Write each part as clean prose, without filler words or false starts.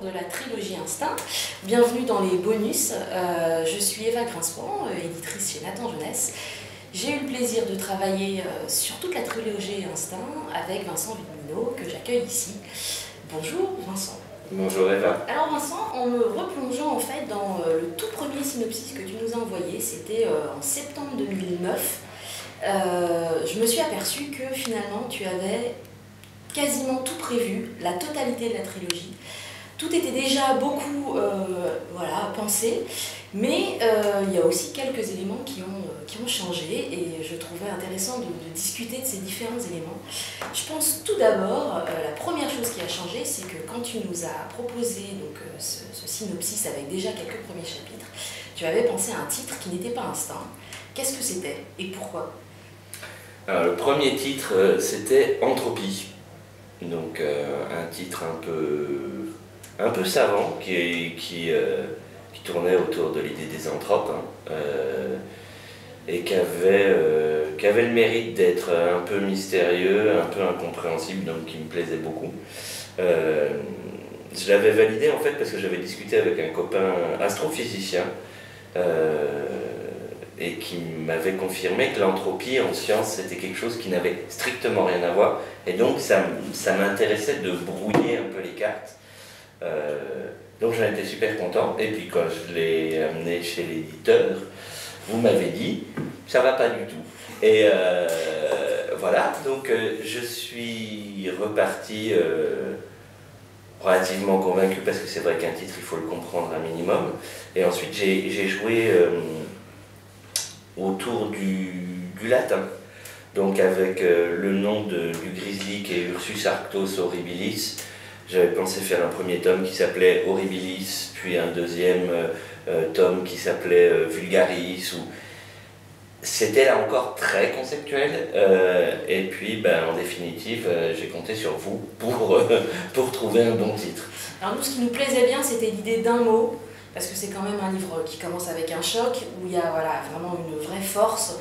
de la trilogie Instinct. Bienvenue dans les bonus. Je suis Eva Grinspan, éditrice chez Nathan Jeunesse. J'ai eu le plaisir de travailler sur toute la trilogie Instinct avec Vincent Vimino, que j'accueille ici. Bonjour Vincent. Bonjour Eva. Alors Vincent, en me replongeant en fait dans le tout premier synopsis que tu nous as envoyé, c'était en septembre 2009, je me suis aperçue que finalement tu avais quasiment tout prévu, la totalité de la trilogie. Tout était déjà beaucoup voilà, pensé, mais il y a aussi quelques éléments qui ont changé et je trouvais intéressant de discuter de ces différents éléments. Je pense tout d'abord, la première chose qui a changé, c'est que quand tu nous as proposé donc, ce synopsis avec déjà quelques premiers chapitres, tu avais pensé à un titre qui n'était pas Instinct. Qu'est-ce que c'était et pourquoi? Alors, le premier titre, c'était Entropie. Donc un titre un peu savant qui tournait autour de l'idée des anthropes et qui avait le mérite d'être un peu mystérieux, un peu incompréhensible, donc qui me plaisait beaucoup. Je l'avais validé en fait parce que j'avais discuté avec un copain astrophysicien et qui m'avait confirmé que l'entropie en science c'était quelque chose qui n'avait strictement rien à voir, et donc ça m'intéressait de brouiller un peu les cartes. Donc j'en étais super content, et puis quand je l'ai amené chez l'éditeur, vous m'avez dit ça va pas du tout, et voilà, donc je suis reparti relativement convaincu, parce que c'est vrai qu'un titre il faut le comprendre un minimum, et ensuite j'ai joué autour du latin, donc avec le nom du grizzly qui est Ursus arctos horribilis. J'avais pensé faire un premier tome qui s'appelait Horribilis, puis un deuxième tome qui s'appelait Vulgaris. C'était là encore très conceptuel, et puis en définitive j'ai compté sur vous pour trouver un bon titre. Alors nous, ce qui nous plaisait bien, c'était l'idée d'un mot, parce que c'est quand même un livre qui commence avec un choc, où il y a voilà, vraiment une vraie force,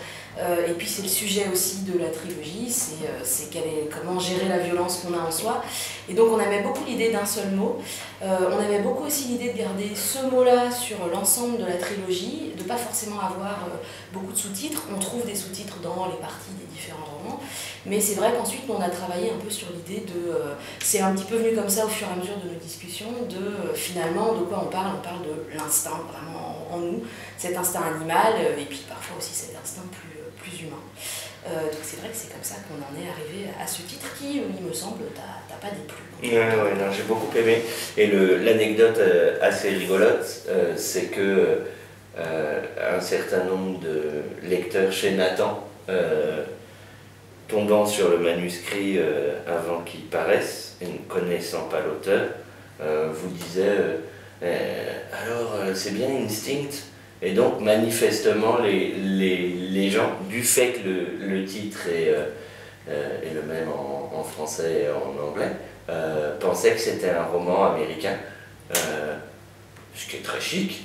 et puis c'est le sujet aussi de la trilogie, c'est comment gérer la violence qu'on a en soi, et donc on aimait beaucoup l'idée d'un seul mot, on aimait beaucoup aussi l'idée de garder ce mot-là sur l'ensemble de la trilogie, de ne pas forcément avoir beaucoup de sous-titres. On trouve des sous-titres dans les parties des différents romans, mais c'est vrai qu'ensuite on a travaillé un peu sur l'idée de, c'est un petit peu venu comme ça au fur et à mesure de nos discussions, de finalement de quoi on parle de l'instinct vraiment en nous, cet instinct animal, et puis parfois aussi cet instinct plus humain. Donc c'est vrai que c'est comme ça qu'on en est arrivé à ce titre qui, il me semble, t'a pas déplu. Ouais, non, j'ai beaucoup aimé, et l'anecdote assez rigolote, c'est que un certain nombre de lecteurs chez Nathan, tombant sur le manuscrit avant qu'il paraisse et ne connaissant pas l'auteur, vous disaient alors c'est bien Instinct. Et donc manifestement les gens, du fait que le titre est le même en français et en anglais, pensaient que c'était un roman américain, ce qui est très chic,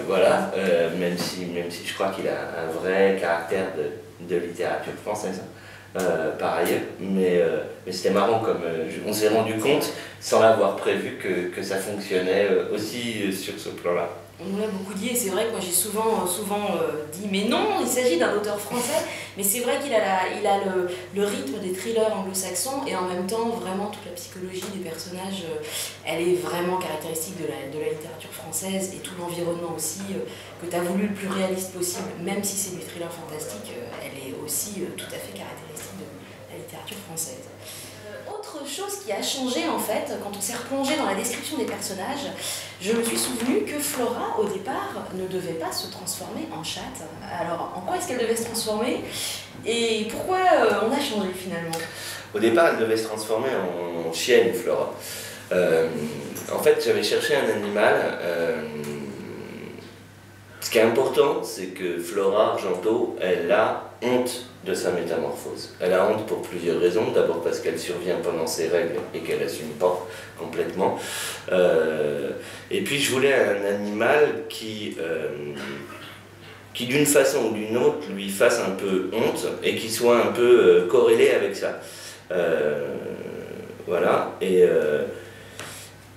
voilà, même si je crois qu'il a un vrai caractère de littérature française, par ailleurs, mais c'était marrant, comme on s'est rendu compte, sans l'avoir prévu, que ça fonctionnait aussi sur ce plan-là. On nous l'a beaucoup dit, et c'est vrai que moi j'ai souvent dit mais non, il s'agit d'un auteur français, mais c'est vrai qu'il a le rythme des thrillers anglo-saxons, et en même temps vraiment toute la psychologie des personnages, elle est vraiment caractéristique de la littérature française, et tout l'environnement aussi, que tu as voulu le plus réaliste possible, même si c'est du thriller fantastique, elle est aussi tout à fait caractéristique de la littérature française. Autre chose qui a changé en fait, quand on s'est replongé dans la description des personnages, je me suis souvenu que Flora, au départ, ne devait pas se transformer en chatte. Alors, en quoi est-ce qu'elle devait se transformer? Et pourquoi on a changé finalement? Au départ, elle devait se transformer en chienne, Flora. En fait, j'avais cherché un animal. Ce qui est important, c'est que Flora Argento, elle a honte de sa métamorphose. Elle a honte pour plusieurs raisons. D'abord parce qu'elle survient pendant ses règles et qu'elle n'assume pas complètement. Et puis je voulais un animal qui d'une façon ou d'une autre lui fasse un peu honte et qui soit un peu corrélé avec ça. Voilà. Et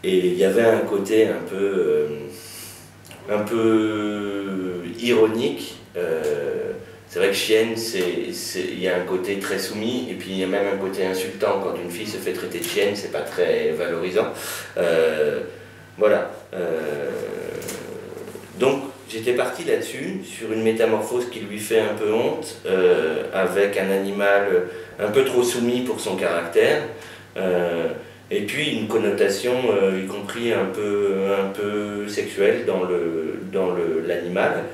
Et il y avait un côté un peu ironique. C'est vrai que chienne, il y a un côté très soumis, et puis il y a même un côté insultant. Quand une fille se fait traiter de chienne, c'est pas très valorisant. Voilà. Donc j'étais parti là-dessus, sur une métamorphose qui lui fait un peu honte, avec un animal un peu trop soumis pour son caractère. Et puis une connotation, y compris un peu sexuelle dans l'animal.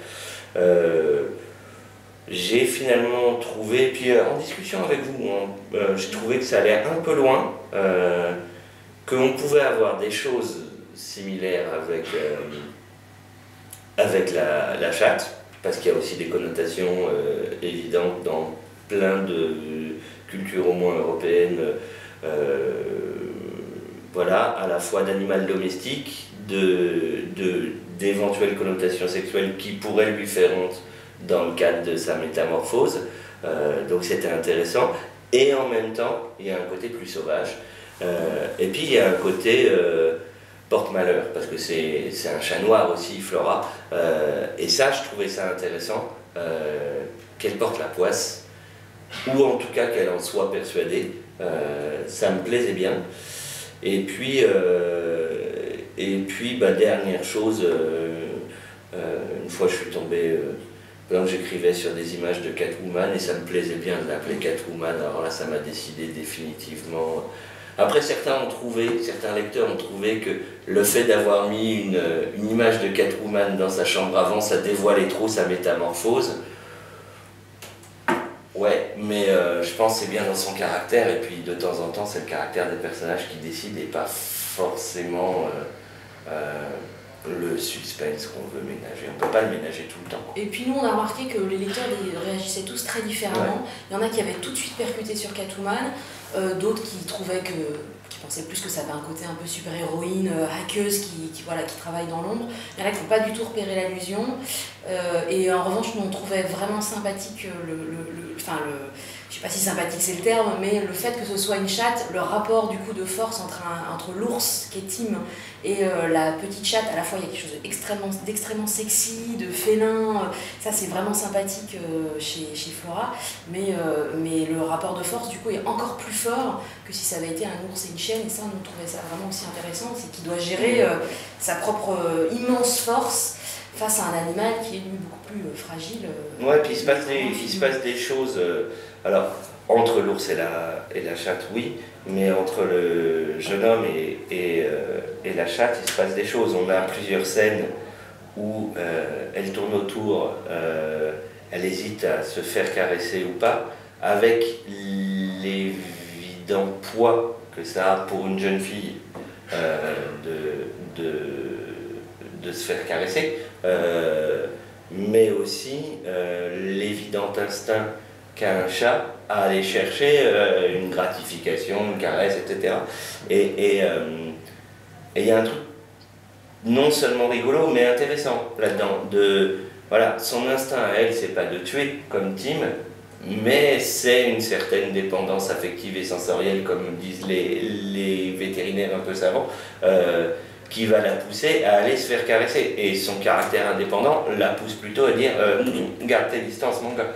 J'ai finalement trouvé, puis en discussion avec vous, j'ai trouvé que ça allait un peu loin, qu'on pouvait avoir des choses similaires avec la chatte, parce qu'il y a aussi des connotations évidentes dans plein de cultures au moins européennes, voilà, à la fois d'animal domestique, d'éventuelles connotations sexuelles qui pourraient lui faire honte dans le cadre de sa métamorphose. Donc c'était intéressant. Et en même temps, il y a un côté plus sauvage. Et puis il y a un côté porte-malheur, parce que c'est un chat noir aussi, Flora. Et ça, je trouvais ça intéressant, qu'elle porte la poisse, ou en tout cas qu'elle en soit persuadée. Ça me plaisait bien. Et puis dernière chose, une fois je suis tombé, j'écrivais sur des images de Catwoman et ça me plaisait bien de l'appeler Catwoman. Alors là, ça m'a décidé définitivement. Après, certains lecteurs ont trouvé que le fait d'avoir mis une image de Catwoman dans sa chambre avant, ça dévoilait trop sa métamorphose. Ouais, mais je pense que c'est bien dans son caractère, et puis de temps en temps, c'est le caractère des personnages qui décide et pas forcément le suspense qu'on veut ménager. On ne peut pas le ménager tout le temps. Et puis nous, on a remarqué que les lecteurs réagissaient tous très différemment. Ouais. Il y en a qui avaient tout de suite percuté sur Catwoman, d'autres qui trouvaient qui pensaient plus que ça avait un côté un peu super-héroïne, hackeuse, qui travaille dans l'ombre. Il y en a qui n'ont pas du tout repéré l'allusion. Et en revanche, nous, on trouvait vraiment sympathique je sais pas si sympathique c'est le terme, mais le fait que ce soit une chatte, le rapport du coup de force entre l'ours qui est Tim et la petite chatte, à la fois il y a quelque chose d'extrêmement sexy, de félin, ça c'est vraiment sympathique chez Flora, mais le rapport de force du coup est encore plus fort que si ça avait été un ours et une chienne, et ça on trouvait ça vraiment aussi intéressant, c'est qu'il doit gérer sa propre immense force face à un animal qui est lui beaucoup plus fragile. Ouais, puis il se passe des choses. Alors, entre l'ours et la chatte, oui, mais entre le jeune homme et la chatte, il se passe des choses. On a plusieurs scènes où elle tourne autour, elle hésite à se faire caresser ou pas, avec l'évident poids que ça a pour une jeune fille de se faire caresser, mais aussi l'évident instinct qu'a un chat à aller chercher une gratification, une caresse, etc. Et il y a un truc non seulement rigolo, mais intéressant là-dedans. Voilà, son instinct à elle, c'est pas de tuer comme Tim, mais c'est une certaine dépendance affective et sensorielle, comme disent les vétérinaires un peu savants, qui va la pousser à aller se faire caresser. Et son caractère indépendant la pousse plutôt à dire garde tes distances, mon gars.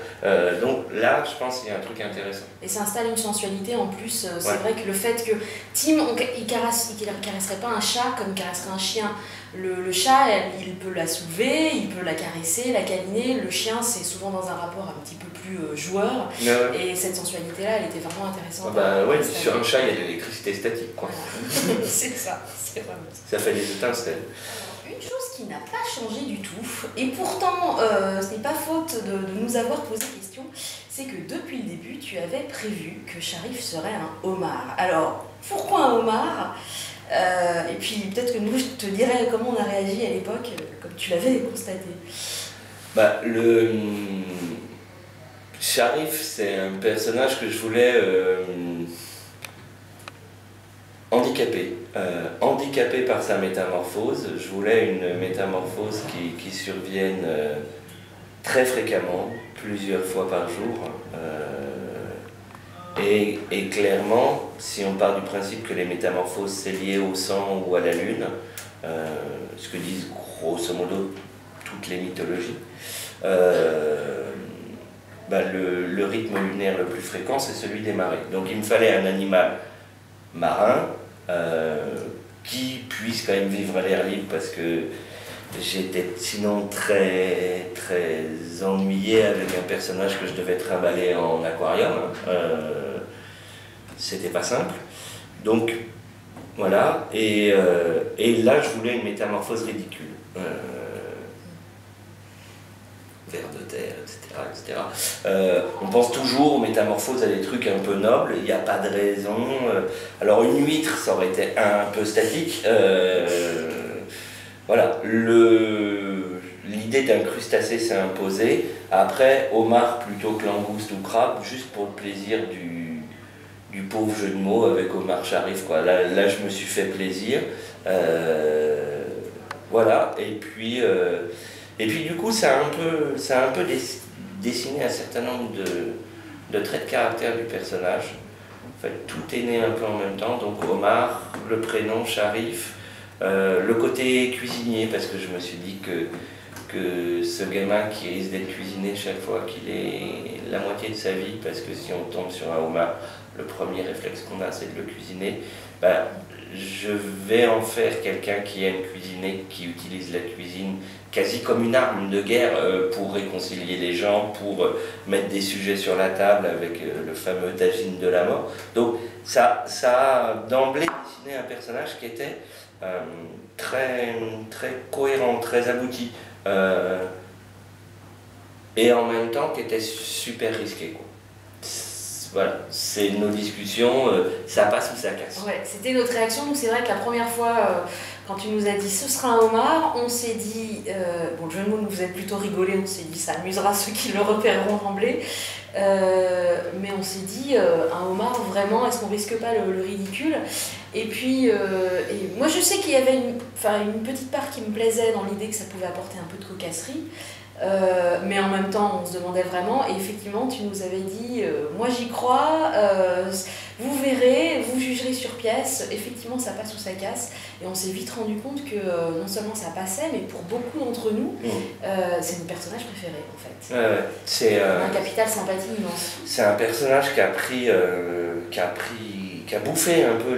Donc là, je pense qu'il y a un truc intéressant. Et ça installe une sensualité en plus. C'est Ouais. vrai que le fait que Tim, il caresserait pas un chat comme il caresserait un chien. Le chat, il peut la soulever, il peut la caresser, la câliner. Le chien, c'est souvent dans un rapport un petit peu plus joueur. Et cette sensualité-là, elle était vraiment intéressante. Ouais, sur un chat, il y a de l'électricité statique, quoi. Voilà. C'est ça, c'est vraiment ça. Ça fait des étincelles. Une chose qui n'a pas changé du tout, et pourtant ce n'est pas faute de nous avoir posé question, c'est que depuis le début, tu avais prévu que Sharif serait un homard. Alors, pourquoi un homard ? Et puis peut-être que nous, je te dirais comment on a réagi à l'époque, comme tu l'avais constaté. Le Sharif, c'est un personnage que je voulais handicapé par sa métamorphose. Je voulais une métamorphose qui survienne très fréquemment, plusieurs fois par jour, Et clairement, si on part du principe que les métamorphoses c'est lié au sang ou à la lune, ce que disent grosso modo toutes les mythologies, le rythme lunaire le plus fréquent c'est celui des marées. Donc il me fallait un animal marin qui puisse quand même vivre à l'air libre parce que j'étais sinon très ennuyé avec un personnage que je devais trimballer en aquarium. C'était pas simple. Donc voilà, et là je voulais une métamorphose ridicule. Vers de terre, etc. On pense toujours aux métamorphoses à des trucs un peu nobles, il n'y a pas de raison. Alors une huître, ça aurait été un peu statique. Voilà, l'idée d'un crustacé s'est imposée. Après, homard plutôt que langouste ou crabe, juste pour le plaisir du pauvre jeu de mots avec Omar Sharif, quoi. Là, je me suis fait plaisir. Voilà, et puis du coup, ça a un peu dessiné un certain nombre de traits de caractère du personnage. En fait, tout est né un peu en même temps. Donc Omar, le prénom Sharif, le côté cuisinier, parce que je me suis dit que ce gamin qui risque d'être cuisiné chaque fois qu'il est la moitié de sa vie, parce que si on tombe sur un Omar, le premier réflexe qu'on a, c'est de le cuisiner. Je vais en faire quelqu'un qui aime cuisiner, qui utilise la cuisine quasi comme une arme de guerre pour réconcilier les gens, pour mettre des sujets sur la table avec le fameux tagine de la mort. Donc ça a d'emblée dessiné un personnage qui était très cohérent, très abouti, et en même temps qui était super risqué, quoi. Voilà, c'est nos discussions, ça passe ou ça casse. Ouais, c'était notre réaction. Donc c'est vrai que la première fois, quand tu nous as dit ce sera un homard, on s'est dit, bon, le jeu de mots nous faisait plutôt rigoler, on s'est dit ça amusera ceux qui le repéreront d'emblée, mais on s'est dit un homard vraiment, est-ce qu'on risque pas le ridicule? Et puis, et moi je sais qu'il y avait une petite part qui me plaisait dans l'idée que ça pouvait apporter un peu de cocasserie. Mais en même temps, on se demandait vraiment, et effectivement, tu nous avais dit moi j'y crois, vous verrez, vous jugerez sur pièce, effectivement ça passe ou ça casse. Et on s'est vite rendu compte que non seulement ça passait, mais pour beaucoup d'entre nous, c'est nos personnages préférés en fait. C'est un capital sympathie immense. C'est un personnage qui a bouffé un peu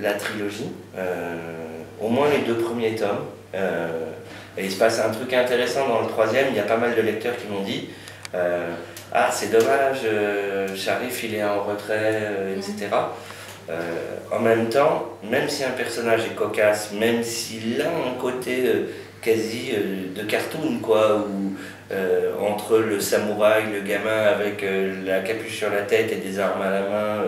la trilogie, au moins les 2 premiers tomes. Et il se passe un truc intéressant dans le 3e, il y a pas mal de lecteurs qui m'ont dit ah c'est dommage, Sharif il est en retrait, etc. En même temps, même si un personnage est cocasse, même s'il a un côté quasi de cartoon, quoi, où entre le samouraï, le gamin avec la capuche sur la tête et des armes à la main,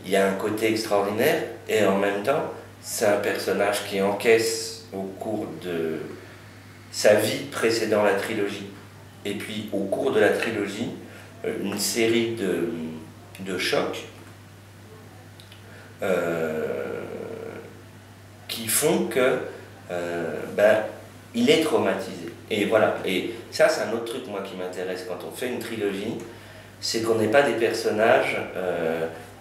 il y a un côté extraordinaire, et en même temps, c'est un personnage qui encaisse au cours de sa vie précédant la trilogie, et puis au cours de la trilogie, une série de chocs qui font que il est traumatisé. Et voilà, et ça c'est un autre truc moi qui m'intéresse quand on fait une trilogie, c'est qu'on n'ait pas des personnages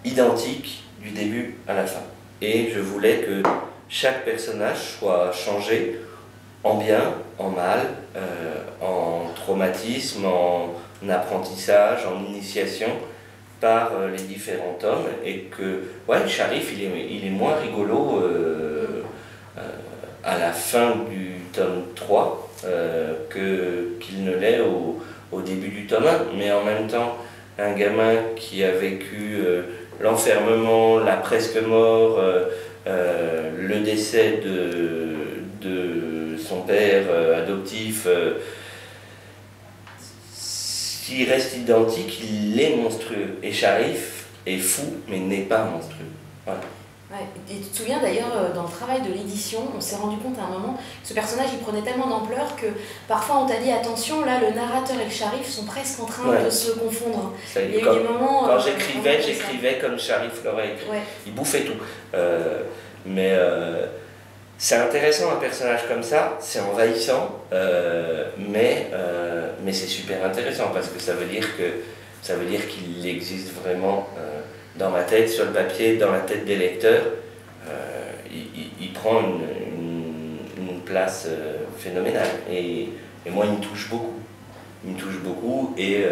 identiques du début à la fin. Et je voulais que chaque personnage soit changé en bien, en mal, en traumatisme, en apprentissage, en initiation par les différents tomes, et que Sharif il est moins rigolo à la fin du tome 3 qu'il ne l'est au début du tome 1, mais en même temps un gamin qui a vécu l'enfermement, la presque mort, le décès de son père adoptif, s'il reste identique, il est monstrueux. Et Sharif est fou, mais n'est pas monstrueux. Voilà. Ouais. Et tu te souviens d'ailleurs, dans le travail de l'édition, on s'est rendu compte à un moment que ce personnage il prenait tellement d'ampleur que parfois on t'a dit attention, là le narrateur et le Sharif sont presque en train de se confondre. Il y a eu des moments. Quand j'écrivais comme Sharif l'aurait écrit. Ouais. Il bouffait tout. C'est intéressant un personnage comme ça, c'est envahissant, mais c'est super intéressant parce que ça veut dire que Ça veut dire qu'il existe vraiment dans ma tête, sur le papier, dans la tête des lecteurs. Il prend une place phénoménale. Et moi, il me touche beaucoup. Il me touche beaucoup et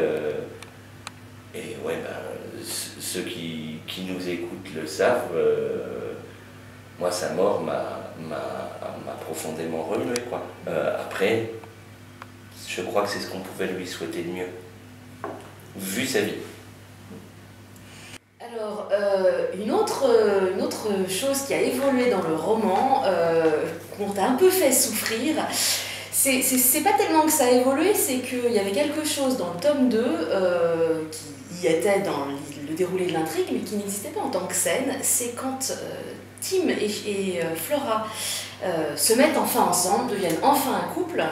ouais, ben, ceux qui nous écoutent le savent. Moi, sa mort m'a profondément remué, quoi. Après, je crois que c'est ce qu'on pouvait lui souhaiter de mieux, vu sa vie. Alors, une autre chose qui a évolué dans le roman, qu'on t'a un peu fait souffrir, c'est pas tellement que ça a évolué, c'est qu'il y avait quelque chose dans le tome 2 qui était dans le déroulé de l'intrigue, mais qui n'existait pas en tant que scène. C'est quand Tim et Flora se mettent enfin ensemble, deviennent enfin un couple.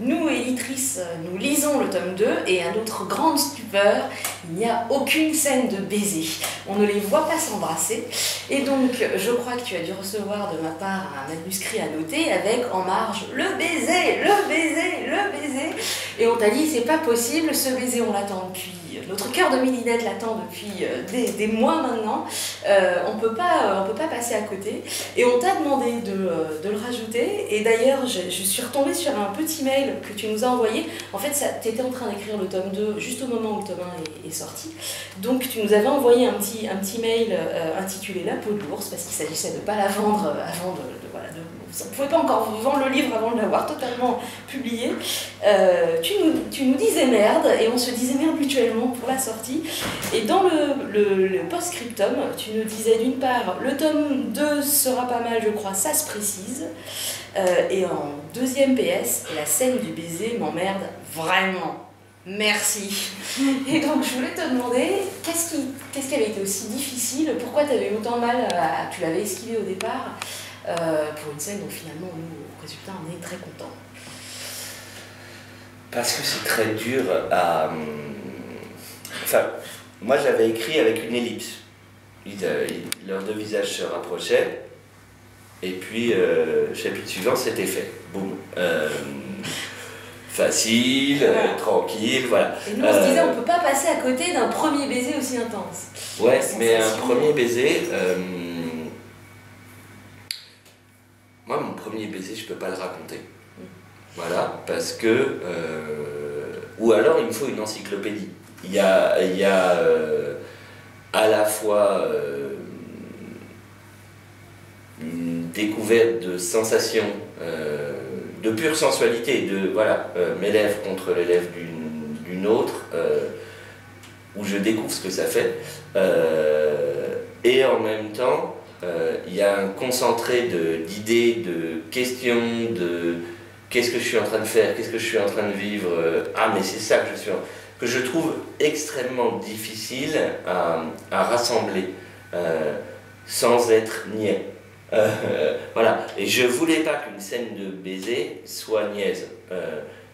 Nous, éditrices, nous lisons le tome 2 et à notre grande stupeur, il n'y a aucune scène de baiser. On ne les voit pas s'embrasser. Et donc, je crois que tu as dû recevoir de ma part un manuscrit à noter avec en marge le baiser, le baiser, le baiser. Et on t'a dit, c'est pas possible, ce baiser, on l'attend depuis. Notre cœur de Mélinette l'attend depuis des mois maintenant. On peut pas passer à côté. Et on t'a demandé de le rajouter. Et d'ailleurs, je suis retombée sur un petit mail que tu nous as envoyé. En fait, tu étais en train d'écrire le tome 2 juste au moment où le tome 1 est sorti. Donc, tu nous avais envoyé un petit mail intitulé La peau de l'ours, parce qu'il s'agissait de ne pas la vendre avant voilà, on ne pouvait pas encore vendre le livre avant de l'avoir totalement publié. Tu nous disais merde, et on se disait merde mutuellement pour la sortie. Et dans le post-scriptum, tu nous disais d'une part, le tome 2 sera pas mal, je crois, ça se précise. Et en deuxième PS, la scène du baiser m'emmerde vraiment. Merci. Et donc je voulais te demander, qu'est-ce qui avait été aussi difficile? Pourquoi tu avais eu autant de mal tu l'avais esquivé au départ pour une scène dont finalement, nous, au résultat, on est très contents? Parce que c'est très dur à... Enfin, moi j'avais écrit avec une ellipse. Leurs deux visages se rapprochaient, et puis chapitre suivant, c'était fait. Boum. Facile, voilà. Tranquille, voilà. Et nous, on se disait, on ne peut pas passer à côté d'un premier baiser aussi intense. Ouais, mais un premier baiser... Moi, mon premier baiser, je ne peux pas le raconter. Voilà, parce que... ou alors, il me faut une encyclopédie. Il y a à la fois une découverte de sensations, de pure sensualité, de voilà, mes lèvres contre les lèvres d'une autre, où je découvre ce que ça fait. Et en même temps, il y a un concentré d'idées, de questions, de qu'est-ce que je suis en train de faire, qu'est-ce que je suis en train de vivre, ah mais c'est ça que je suis que je trouve extrêmement difficile à rassembler sans être niais. Voilà, et je voulais pas qu'une scène de baiser soit niaise.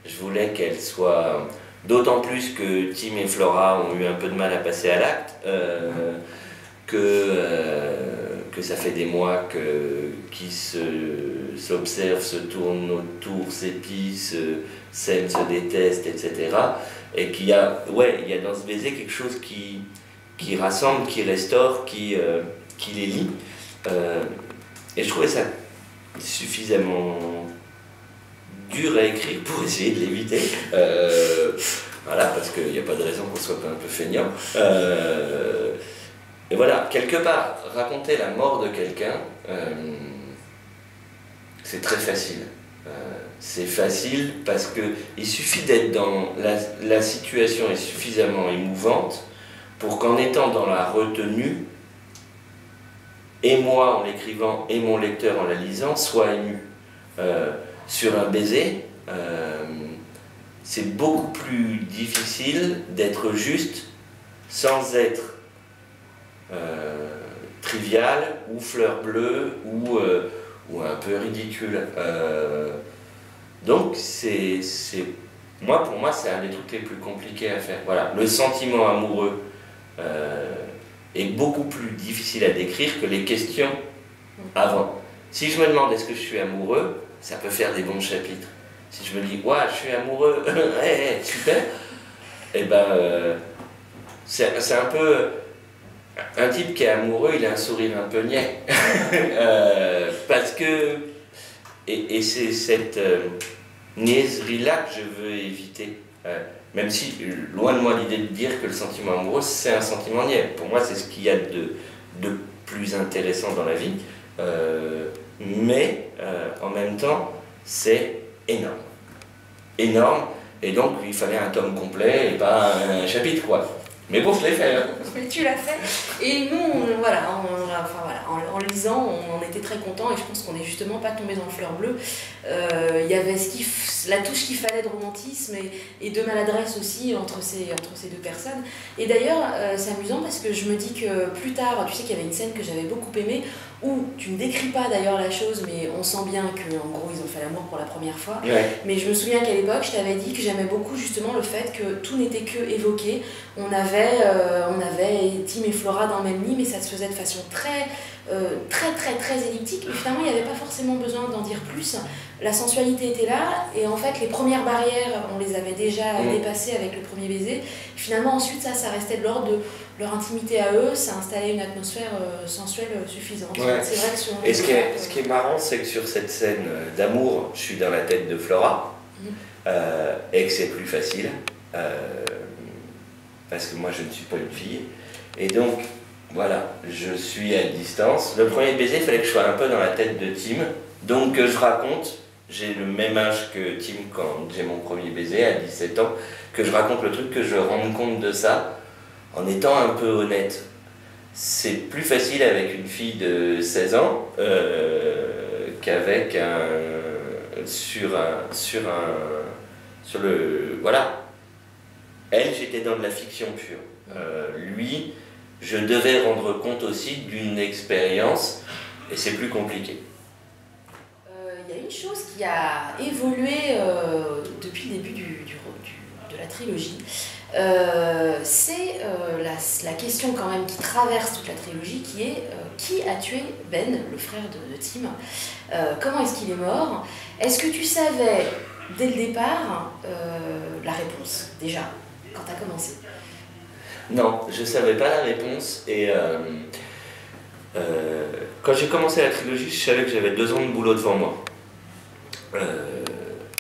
Je voulais qu'elle soit... D'autant plus que Tim et Flora ont eu un peu de mal à passer à l'acte, que ça fait des mois qu'ils s'observent, se tournent autour, s'épient, s'aiment, se détestent, etc. Et qu'il y a, il y a dans ce baiser quelque chose qui rassemble, qui restaure, qui les lie. Et je trouvais ça suffisamment dur à écrire pour essayer de l'éviter. Voilà, parce qu'il n'y a pas de raison qu'on soit pas un peu feignant. Et voilà, quelque part, raconter la mort de quelqu'un, c'est très facile. C'est facile parce qu'il suffit d'être dans... La situation est suffisamment émouvante pour qu'en étant dans la retenue, et moi en l'écrivant et mon lecteur en la lisant, soit ému. Sur un baiser, c'est beaucoup plus difficile d'être juste sans être trivial ou fleur bleue ou un peu ridicule. Donc pour moi c'est un des trucs les plus compliqués à faire. Voilà, le sentiment amoureux est beaucoup plus difficile à décrire que les questions avant. Si je me demande est-ce que je suis amoureux, ça peut faire des bons chapitres. Si je me dis, ouais, je suis amoureux, super, Et ben, c'est un peu un type qui est amoureux, il a un sourire un peu niais. Parce que, et c'est cette niaiserie-là que je veux éviter. Même si, loin de moi l'idée de dire que le sentiment amoureux, c'est un sentiment niais. Pour moi, c'est ce qu'il y a de plus intéressant dans la vie. Mais, en même temps, c'est énorme. Énorme. Et donc, il fallait un tome complet et pas un chapitre, quoi. Mais bon, je l'ai fait. Hein. Mais tu l'as fait. Et nous, en le lisant, on était très contents et je pense qu'on n'est justement pas tombé dans le fleur bleue. Il y avait la touche qu'il fallait de romantisme et de maladresse aussi entre ces deux personnes. Et d'ailleurs, c'est amusant parce que je me dis que plus tard, tu sais qu'il y avait une scène que j'avais beaucoup aimée où tu ne décris pas d'ailleurs la chose, mais on sent bien qu'en gros ils ont fait l'amour pour la première fois. Ouais. Mais je me souviens qu'à l'époque, je t'avais dit que j'aimais beaucoup justement le fait que tout n'était que évoqué. On avait Tim et Flora dans le même lit, mais ça se faisait de façon très elliptique. Et finalement, il n'y avait pas forcément besoin d'en dire plus. La sensualité était là, et en fait, les premières barrières, on les avait déjà dépassées avec le premier baiser. Finalement, ensuite, ça restait de l'ordre de leur intimité à eux, ça installait une atmosphère sensuelle suffisante. Ouais. C'est vrai que et ce qui est marrant, c'est que sur cette scène d'amour, je suis dans la tête de Flora, et que c'est plus facile. Parce que moi je ne suis pas une fille, et donc voilà, je suis à distance. Le premier baiser, il fallait que je sois un peu dans la tête de Tim, donc je raconte, j'ai le même âge que Tim quand j'ai mon premier baiser, à 17 ans, que je raconte le truc, que je rende compte de ça, en étant un peu honnête. C'est plus facile avec une fille de 16 ans qu'avec voilà. Elle, j'étais dans de la fiction pure. Lui, je devais rendre compte aussi d'une expérience, et c'est plus compliqué. Il y a une chose qui a évolué depuis le début de la trilogie. C'est la question quand même qui traverse toute la trilogie, qui est qui a tué Ben, le frère de Tim. Comment est-ce qu'il est mort? Est-ce que tu savais dès le départ la réponse, déjà, quand tu as commencé? Non, je ne savais pas la réponse, et quand j'ai commencé la trilogie, je savais que j'avais 2 ans de boulot devant moi,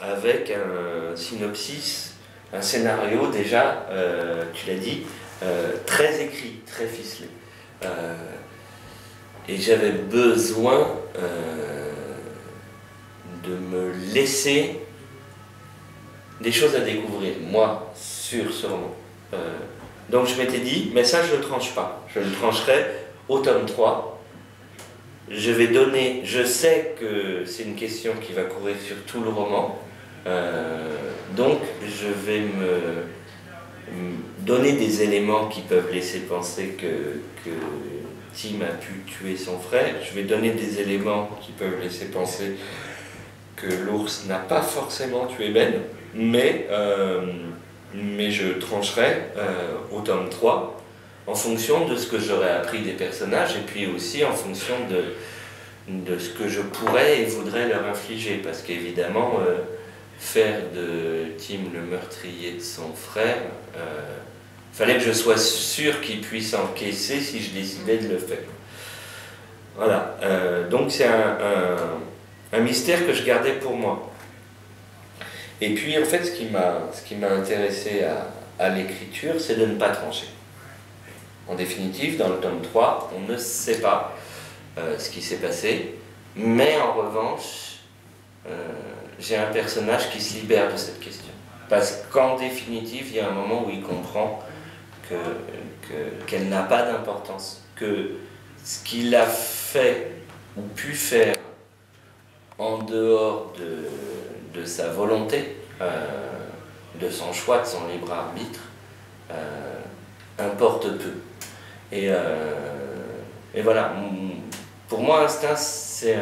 avec un synopsis, un scénario déjà, tu l'as dit, très écrit, très ficelé. Et j'avais besoin de me laisser des choses à découvrir, moi, sur ce roman. Donc je m'étais dit, mais ça je ne le tranche pas. Je le trancherai au tome 3. Je sais que c'est une question qui va courir sur tout le roman. Donc je vais me donner des éléments qui peuvent laisser penser que Tim a pu tuer son frère. Je vais donner des éléments qui peuvent laisser penser que l'ours n'a pas forcément tué Ben, mais je trancherai au tome 3 en fonction de ce que j'aurais appris des personnages, et puis aussi en fonction de ce que je pourrais et voudrais leur infliger, parce qu'évidemment faire de Tim le meurtrier de son frère, fallait que je sois sûr qu'il puisse encaisser si je décidais de le faire. Voilà, donc c'est un mystère que je gardais pour moi. Et puis en fait, ce qui m'a intéressé à l'écriture, c'est de ne pas trancher. En définitive, dans le tome 3, on ne sait pas ce qui s'est passé, mais en revanche, j'ai un personnage qui se libère de cette question. Parce qu'en définitive, il y a un moment où il comprend qu'elle n'a pas d'importance, que ce qu'il a fait ou pu faire en dehors de sa volonté, de son choix, de son libre arbitre, importe peu. Et voilà, pour moi, Instinct, c'est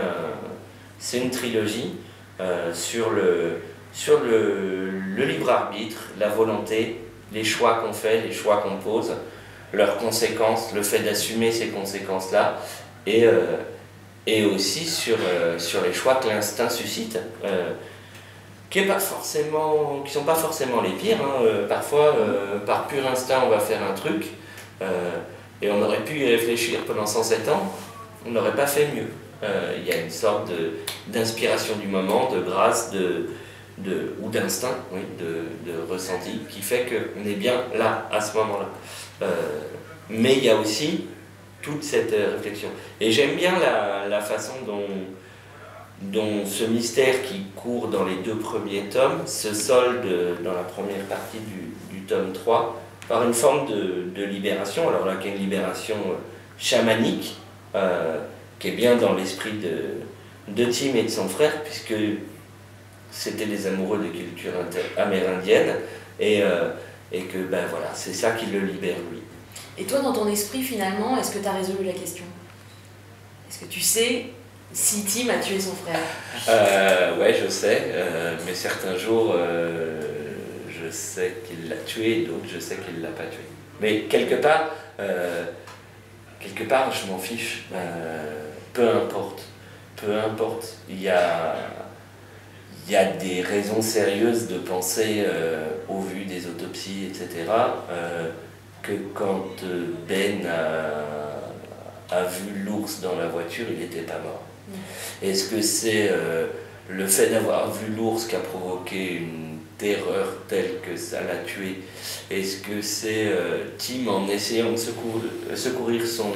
une trilogie sur le libre arbitre, la volonté, les choix qu'on fait, les choix qu'on pose, leurs conséquences, le fait d'assumer ces conséquences-là, et aussi sur les choix que l'instinct suscite. qui sont pas forcément les pires. Hein. Parfois, par pur instinct, on va faire un truc, et on aurait pu y réfléchir pendant 107 ans, on n'aurait pas fait mieux. Il y a une sorte d'inspiration du moment, de grâce, ou d'instinct, oui, de ressenti, qui fait qu'on est bien là, à ce moment-là. Mais il y a aussi toute cette réflexion. Et j'aime bien la façon dont ce mystère qui court dans les 2 premiers tomes se solde dans la première partie du tome 3 par une forme de libération, alors là, qui est une libération chamanique, qui est bien dans l'esprit de Tim et de son frère, puisque c'était des amoureux de culture amérindienne, et que ben voilà, c'est ça qui le libère lui. Et toi, dans ton esprit, finalement, est-ce que tu as résolu la question? Est-ce que tu sais si Tim a tué son frère? Ouais, je sais, mais certains jours, je sais qu'il l'a tué, et d'autres, je sais qu'il ne l'a pas tué. Mais quelque part, je m'en fiche. Peu importe. Il y a des raisons sérieuses de penser, au vu des autopsies, etc., que quand Ben a vu l'ours dans la voiture, il n'était pas mort. Est-ce que c'est le fait d'avoir vu l'ours qui a provoqué une terreur telle que ça l'a tué? Est-ce que c'est Tim, en essayant de secourir son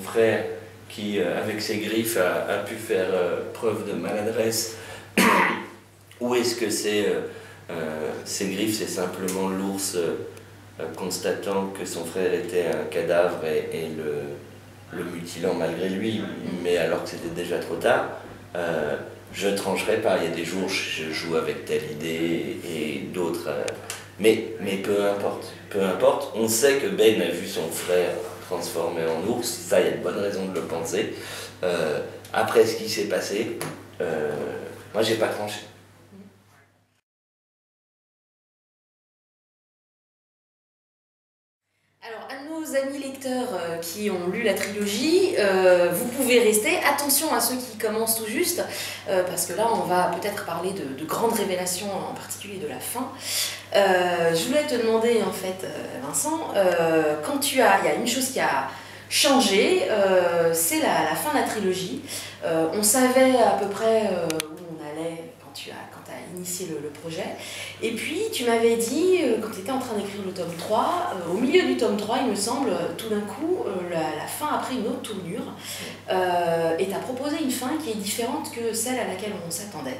frère, qui, avec ses griffes, a pu faire preuve de maladresse? Ou est-ce que ses griffes, c'est simplement l'ours constatant que son frère était un cadavre et le mutilant malgré lui, mais alors que c'était déjà trop tard? Je ne trancherai pas. Il y a des jours je joue avec telle idée et d'autres, mais peu importe. On sait que Ben a vu son frère transformé en ours, ça, il y a de bonnes raisons de le penser. Après ce qui s'est passé, moi j'ai pas tranché. Alors, à nos amis lecteurs qui ont lu la trilogie, vous pouvez rester. Attention à ceux qui commencent tout juste, parce que là, on va peut-être parler de grandes révélations, en particulier de la fin. Je voulais te demander, en fait, Vincent, il y a une chose qui a changé, c'est la fin de la trilogie. On savait à peu près où on allait quand tu as initié le projet. Et puis, tu m'avais dit, quand tu étais en train d'écrire le tome 3, au milieu du tome 3, il me semble, tout d'un coup, la fin a pris une autre tournure. Et tu as proposé une fin qui est différente que celle à laquelle on s'attendait.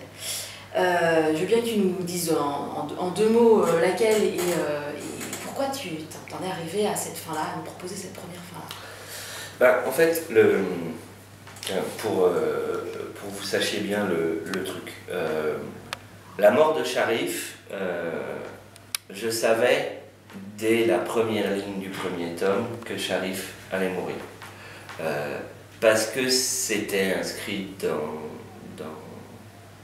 Je veux bien que tu nous dises en 2 mots laquelle et pourquoi tu t'en es arrivé à cette fin-là, à me proposer cette première fin-là. En fait, pour vous sachiez bien le truc, la mort de Sharif, je savais dès la première ligne du premier tome que Sharif allait mourir. Parce que c'était inscrit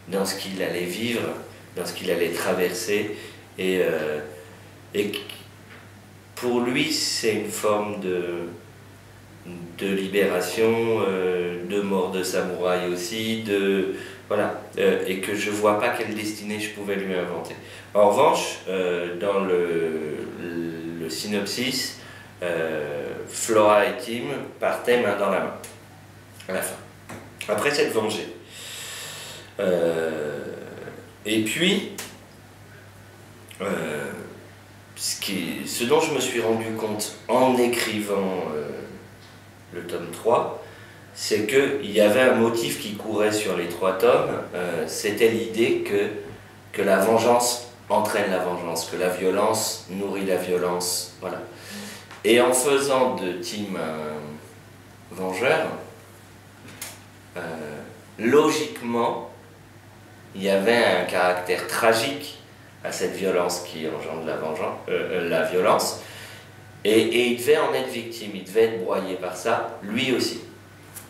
dans ce qu'il allait vivre, dans ce qu'il allait traverser, et pour lui c'est une forme de libération, de mort de samouraï aussi, voilà, et que je vois pas quelle destinée je pouvais lui inventer. En revanche, dans le synopsis, Flora et Tim partaient main dans la main à la fin, après s'être vengés. Et puis, ce dont je me suis rendu compte en écrivant le tome 3, c'est qu'il y avait un motif qui courait sur les 3 tomes, c'était l'idée que la vengeance entraîne la vengeance, que la violence nourrit la violence, voilà. Et en faisant de Tim un vengeur, logiquement, il y avait un caractère tragique à cette violence qui engendre la violence, et il devait en être victime, il devait être broyé par ça, lui aussi.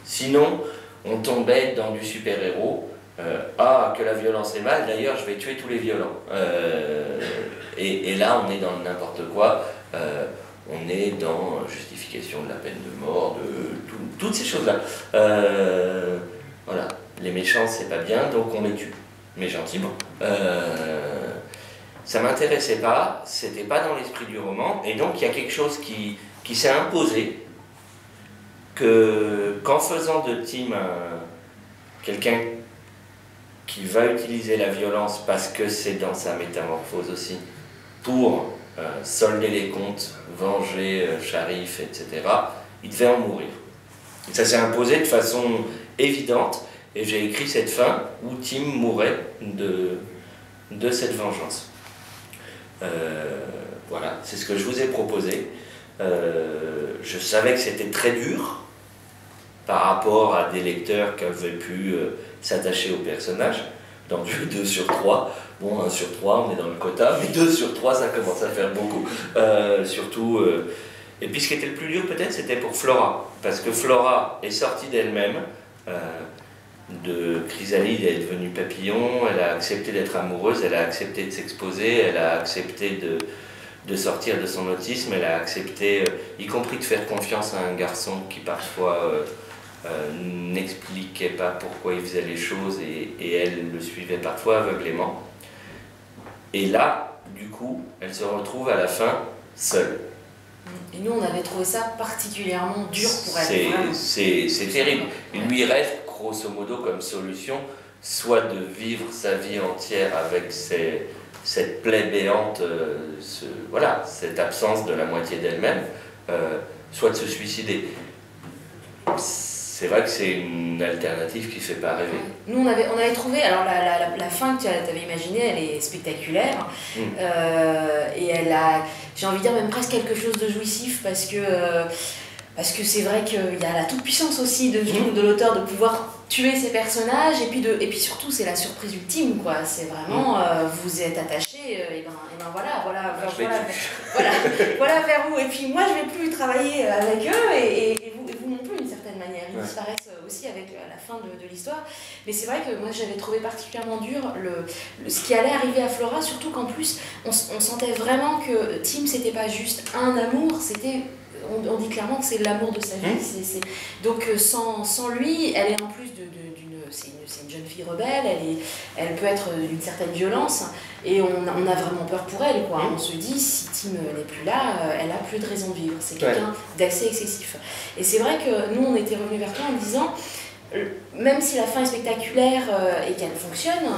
Sinon, on tombait dans du super-héros, que la violence est mal, d'ailleurs je vais tuer tous les violents. Et là, on est dans n'importe quoi, on est dans justification de la peine de mort, de toutes ces choses-là. Voilà, les méchants c'est pas bien, donc on les tue. mais gentiment. Ça m'intéressait pas, c'était pas dans l'esprit du roman, et donc il y a quelque chose qui s'est imposé, qu'en faisant de Tim quelqu'un qui va utiliser la violence parce que c'est dans sa métamorphose aussi, pour solder les comptes, venger Sharif, etc., il devait en mourir. Et ça s'est imposé de façon évidente, et j'ai écrit cette fin où Tim mourait de cette vengeance. Voilà, c'est ce que je vous ai proposé. Je savais que c'était très dur par rapport à des lecteurs qui avaient pu s'attacher au personnage. Dans du 2 sur 3, bon, 1 sur 3, on est dans le quota, mais 2 sur 3, ça commence à faire beaucoup. Surtout, et puis ce qui était le plus dur peut-être, c'était pour Flora, parce que Flora est sortie d'elle-même, de chrysalide, elle est devenue papillon, elle a accepté d'être amoureuse, elle a accepté de s'exposer, elle a accepté de sortir de son autisme, elle a accepté, y compris de faire confiance à un garçon qui parfois n'expliquait pas pourquoi il faisait les choses et elle le suivait parfois aveuglément. Et là, du coup, elle se retrouve à la fin seule. Et nous, on avait trouvé ça particulièrement dur pour elle. C'est terrible. Il lui reste, grosso modo, comme solution, soit de vivre sa vie entière avec cette plaie béante, voilà, cette absence de la moitié d'elle-même, soit de se suicider. C'est vrai que c'est une alternative qui ne fait pas rêver. Nous, on avait trouvé, alors la fin que tu avais imaginée, elle est spectaculaire, et elle a, j'ai envie de dire, même presque quelque chose de jouissif, parce que c'est vrai qu'il y a la toute-puissance aussi de l'auteur de pouvoir tuer ses personnages, et puis surtout, c'est la surprise ultime, quoi. C'est vraiment, vous êtes attachés, et ben voilà vers où. Et puis moi, je ne vais plus travailler avec eux, et vous non plus, d'une certaine manière. Ils disparaissent aussi avec la fin de l'histoire. Mais c'est vrai que moi, j'avais trouvé particulièrement dur ce qui allait arriver à Flora, surtout qu'en plus, on sentait vraiment que Tim, c'était pas juste un amour, c'était... On dit clairement que c'est l'amour de sa vie. Donc sans lui, elle est en plus c'est une jeune fille rebelle, elle peut être d'une certaine violence, et on a vraiment peur pour elle, quoi. On se dit, si Tim n'est plus là, elle a plus de raison de vivre. C'est quelqu'un d'assez excessif. Et c'est vrai que nous, on était revenus vers toi en disant, même si la fin est spectaculaire et qu'elle fonctionne,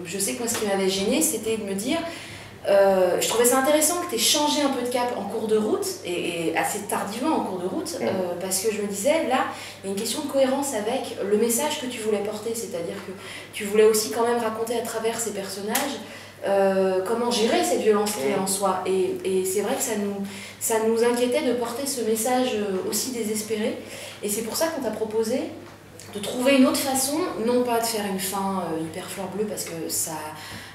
je sais que moi, ce qui m'avait gênée, c'était de me dire... je trouvais ça intéressant que tu aies changé un peu de cap en cours de route, et assez tardivement en cours de route, parce que je me disais, là, il y a une question de cohérence avec le message que tu voulais porter, c'est-à-dire que tu voulais aussi quand même raconter à travers ces personnages comment gérer cette violence qu'il y a en soi. Et c'est vrai que ça nous inquiétait de porter ce message aussi désespéré, et c'est pour ça qu'on t'a proposé de trouver une autre façon, non pas de faire une fin hyper fleur bleue, parce que ça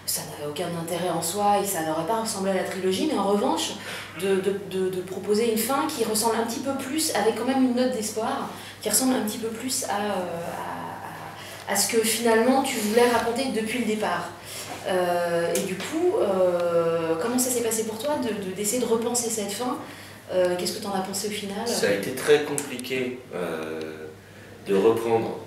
n'avait aucun intérêt en soi et ça n'aurait pas ressemblé à la trilogie, mais en revanche, de proposer une fin qui ressemble un petit peu plus, avec quand même une note d'espoir, qui ressemble un petit peu plus à ce que finalement tu voulais raconter depuis le départ. Et du coup, comment ça s'est passé pour toi d'essayer de repenser cette fin? Qu'est-ce que tu en as pensé au final? Ça a été très compliqué de reprendre.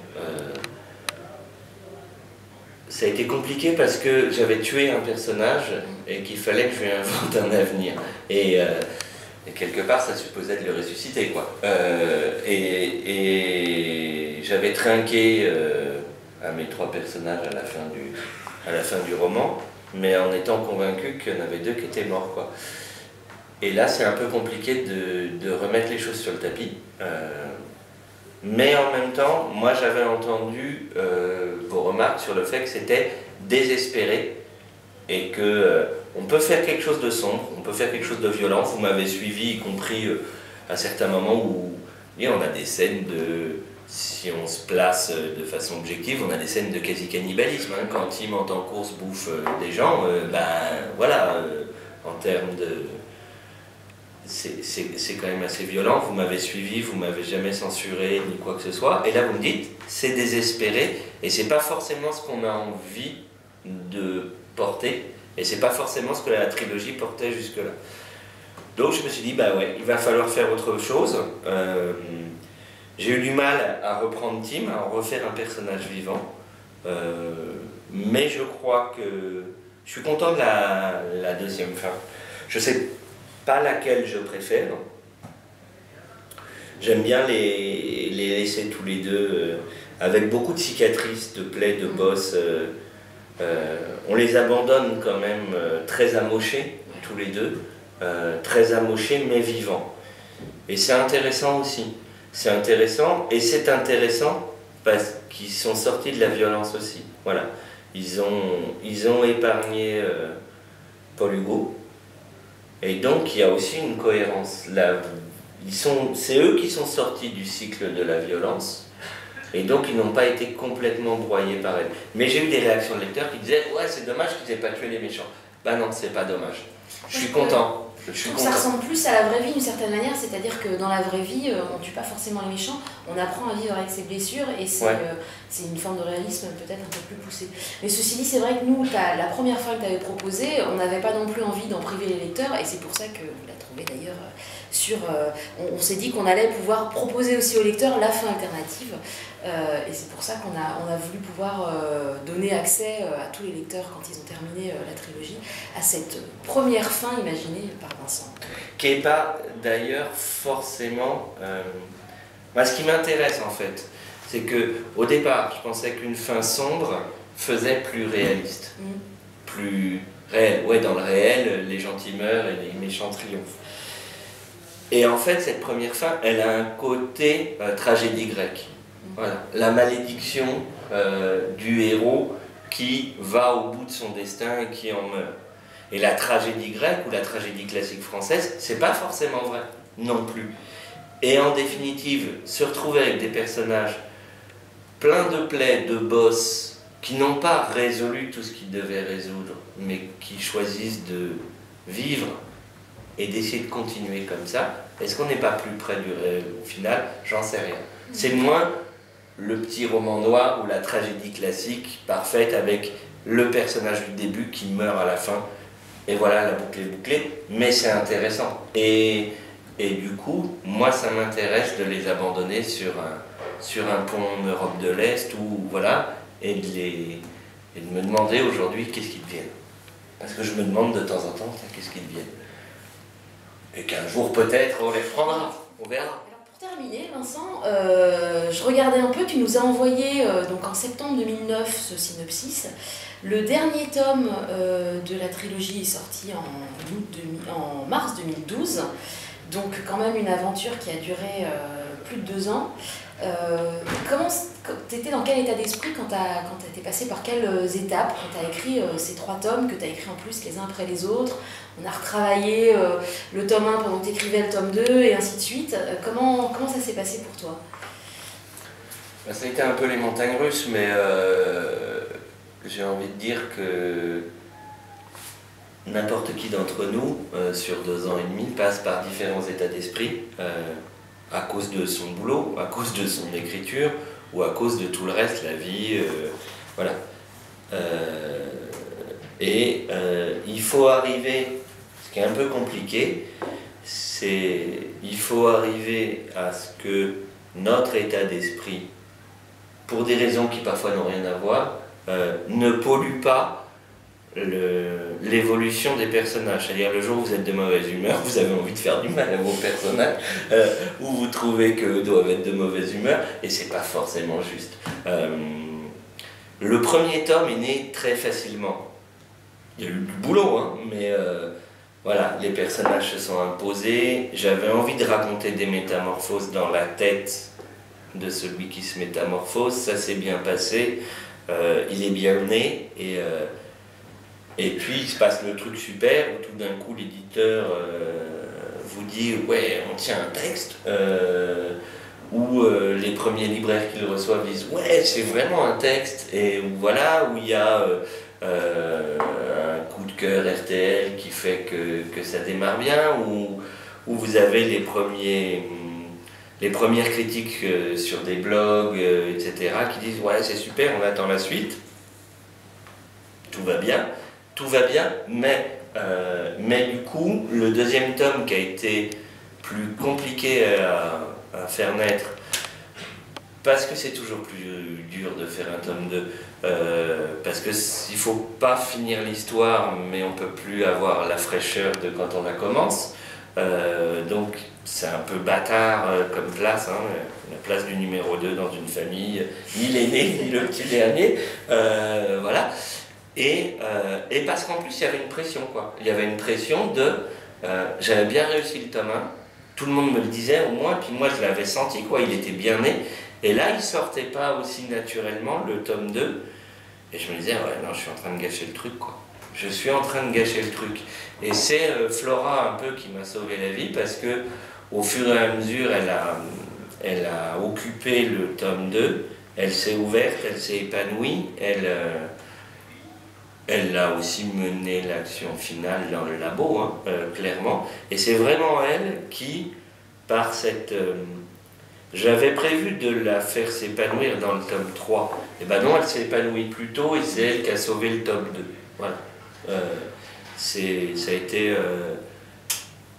Ça a été compliqué parce que j'avais tué un personnage et qu'il fallait que je lui invente un avenir. Et quelque part, ça supposait de le ressusciter, quoi. Et j'avais trinqué à mes 3 personnages à la fin du roman, mais en étant convaincu qu'il y en avait 2 qui étaient morts, quoi. Et là, c'est un peu compliqué de remettre les choses sur le tapis. Mais en même temps, moi j'avais entendu vos remarques sur le fait que c'était désespéré et qu'on peut faire quelque chose de sombre, on peut faire quelque chose de violent. Vous m'avez suivi, y compris à certains moments où on a des scènes si on se place de façon objective, on a des scènes de quasi-cannibalisme. Hein. Quand Tim en temps course bouffe des gens, voilà, en termes de... C'est quand même assez violent. Vous m'avez suivi, vous m'avez jamais censuré ni quoi que ce soit, et là vous me dites c'est désespéré et c'est pas forcément ce qu'on a envie de porter, et c'est pas forcément ce que la trilogie portait jusque là. Donc je me suis dit bah ouais, il va falloir faire autre chose. J'ai eu du mal à reprendre Tim, à en refaire un personnage vivant, Mais je crois que je suis content de la deuxième fin. Je sais pas laquelle je préfère. J'aime bien les laisser tous les deux avec beaucoup de cicatrices, de plaies, de bosses. On les abandonne quand même très amochés, tous les deux. Très amochés mais vivants. Et c'est intéressant aussi. C'est intéressant, et c'est intéressant parce qu'ils sont sortis de la violence aussi. Voilà. Ils ont épargné Paul Hugot. Et donc il y a aussi une cohérence. C'est eux qui sont sortis du cycle de la violence. Et donc ils n'ont pas été complètement broyés par elle. Mais j'ai eu des réactions de lecteurs qui disaient « Ouais, c'est dommage qu'ils n'aient pas tué les méchants. » Bah non, c'est pas dommage. Je suis content. Je trouve que ça ressemble plus à la vraie vie d'une certaine manière, c'est-à-dire que dans la vraie vie, on ne tue pas forcément les méchants, on apprend à vivre avec ses blessures et c'est une forme de réalisme peut-être un peu plus poussée. Mais ceci dit, c'est vrai que nous, la première fin que tu avais proposée, on n'avait pas non plus envie d'en priver les lecteurs et c'est pour ça que vous la trouvez d'ailleurs on s'est dit qu'on allait pouvoir proposer aussi aux lecteurs la fin alternative et c'est pour ça qu'on a voulu pouvoir donner accès à tous les lecteurs quand ils ont terminé la trilogie à cette première fin imaginée par Vincent. Qui n'est pas d'ailleurs forcément... Moi, ce qui m'intéresse en fait, c'est que au départ, je pensais qu'une fin sombre faisait plus réaliste, plus réel. Ouais, dans le réel, les gentils meurent et les méchants triomphent. Et en fait, cette première fin, elle a un côté tragédie grecque. Voilà, la malédiction du héros qui va au bout de son destin et qui en meurt. Et la tragédie grecque ou la tragédie classique française, c'est pas forcément vrai non plus. Et en définitive, se retrouver avec des personnages pleins de plaies, de bosses, qui n'ont pas résolu tout ce qu'ils devaient résoudre, mais qui choisissent de vivre et d'essayer de continuer comme ça, est-ce qu'on n'est pas plus près du réel au final? J'en sais rien. C'est moins le petit roman noir ou la tragédie classique parfaite avec le personnage du début qui meurt à la fin. Et voilà, la boucle est bouclée, mais c'est intéressant. Et du coup, moi, ça m'intéresse de les abandonner sur un pont en Europe de l'Est, ou voilà, et de me demander aujourd'hui qu'est-ce qu'ils deviennent. Parce que je me demande de temps en temps, qu'est-ce qu'ils deviennent. Et qu'un jour, peut-être, on les reprendra, on verra. Alors, pour terminer, Vincent, je regardais un peu, tu nous as envoyé, donc en septembre 2009, ce synopsis. Le dernier tome de la trilogie est sorti en mars 2012, donc quand même une aventure qui a duré plus de 2 ans. T'étais dans quel état d'esprit quand t'es passé par quelles étapes quand t'as écrit ces 3 tomes que t'as écrit en plus les uns après les autres? On a retravaillé le tome 1 pendant que t'écrivais le tome 2 et ainsi de suite. Comment ça s'est passé pour toi? Ça a été un peu les montagnes russes, mais j'ai envie de dire que n'importe qui d'entre nous, sur 2 ans et demi, passe par différents états d'esprit, à cause de son boulot, à cause de son écriture, ou à cause de tout le reste, la vie, voilà. Il faut arriver, ce qui est un peu compliqué, il faut arriver à ce que notre état d'esprit, pour des raisons qui parfois n'ont rien à voir, ne pollue pas l'évolution des personnages. C'est-à-dire le jour où vous êtes de mauvaise humeur, vous avez envie de faire du mal à vos personnages, ou vous trouvez qu'eux doivent être de mauvaise humeur, et c'est pas forcément juste. Le premier tome est né très facilement. Il y a eu du boulot, hein, mais voilà, les personnages se sont imposés. J'avais envie de raconter des métamorphoses dans la tête de celui qui se métamorphose. Ça s'est bien passé. Il est bien né, et puis il se passe le truc super où tout d'un coup l'éditeur vous dit ouais, on tient un texte, où les premiers libraires qui le reçoivent disent ouais, c'est vraiment un texte, et où, voilà, où il y a un coup de cœur RTL qui fait que ça démarre bien, où vous avez les premières critiques sur des blogs, etc., qui disent ouais, c'est super, on attend la suite, tout va bien, mais du coup, le deuxième tome qui a été plus compliqué à faire naître, Parce que c'est toujours plus dur de faire un tome 2. Parce qu'il ne faut pas finir l'histoire, mais on ne peut plus avoir la fraîcheur de quand on la commence. Donc c'est un peu bâtard comme place, hein, la place du numéro 2 dans une famille, ni l'aîné, ni le petit dernier. Voilà. Et parce qu'en plus il y avait une pression, quoi. Il y avait une pression de... j'avais bien réussi le tome 1, tout le monde me le disait au moins, puis moi je l'avais senti, quoi, il était bien né. Et là, il sortait pas aussi naturellement, le tome 2. Et je me disais, ouais, non, je suis en train de gâcher le truc, quoi. Je suis en train de gâcher le truc. Et c'est Flora un peu qui m'a sauvé la vie, parce que au fur et à mesure, elle a occupé le tome 2, elle s'est ouverte, elle s'est épanouie, elle a aussi mené l'action finale dans le labo, hein, clairement. Et c'est vraiment elle qui, par cette... j'avais prévu de la faire s'épanouir dans le tome 3. Et ben non, elle s'est épanouie plus tôt et c'est elle qui a sauvé le tome 2. Voilà. Ça a été...